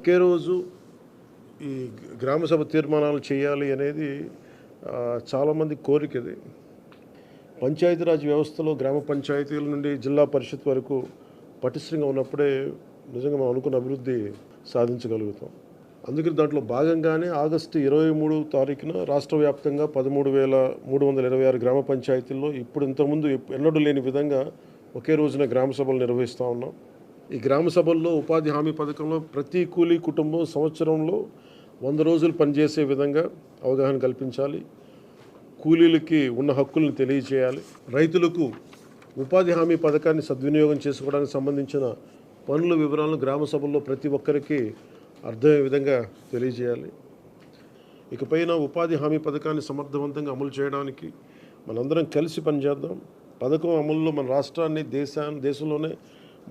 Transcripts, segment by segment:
ఒకే రోజు ఈ గ్రామ సభ తీర్మానాలు చేయాలి అనేది చాలామంది కోరిక ఇది. పంచాయతీరాజ్ వ్యవస్థలో గ్రామ పంచాయతీల నుండి జిల్లా పరిషత్ వరకు పటిష్టంగా ఉన్నప్పుడే నిజంగా మనం అనుకున్న అభివృద్ధి సాధించగలుగుతాం. అందుకని దాంట్లో భాగంగానే ఆగస్టు 23 తారీఖున రాష్ట్ర వ్యాప్తంగా 13,326 గ్రామ పంచాయతీల్లో ఇప్పుడు ఇంతకుముందు ఎన్నడూ లేని విధంగా ఒకే రోజున గ్రామ సభలు నిర్వహిస్తూ ఉన్నాం. ఈ గ్రామ సభల్లో ఉపాధి హామీ పథకంలో ప్రతి కూలీ కుటుంబం సంవత్సరంలో 100 రోజులు పనిచేసే విధంగా అవగాహన కల్పించాలి. కూలీలకి ఉన్న హక్కులను తెలియజేయాలి. రైతులకు ఉపాధి హామీ పథకాన్ని సద్వినియోగం చేసుకోవడానికి సంబంధించిన పనుల వివరాలను గ్రామ సభల్లో ప్రతి ఒక్కరికి అర్థమయ్యే విధంగా తెలియజేయాలి. ఇకపైన ఉపాధి హామీ పథకాన్ని సమర్థవంతంగా అమలు చేయడానికి మనందరం కలిసి పనిచేద్దాం. పథకం అమలులో మన రాష్ట్రాన్ని దేశంలోనే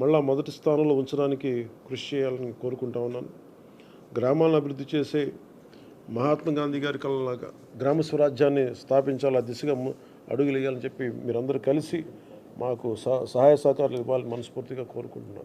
మళ్ళా మొదటి స్థానంలో ఉంచడానికి కృషి చేయాలని కోరుకుంటా ఉన్నాను. గ్రామాలను అభివృద్ధి చేసే మహాత్మా గాంధీ గారి కళలాగా గ్రామ స్వరాజ్యాన్ని స్థాపించాలి, ఆ దిశగా అడుగులు వేయాలని చెప్పి మీరందరూ కలిసి మాకు సహాయ సహకారాలు ఇవ్వాలని మనస్ఫూర్తిగా కోరుకుంటున్నాను.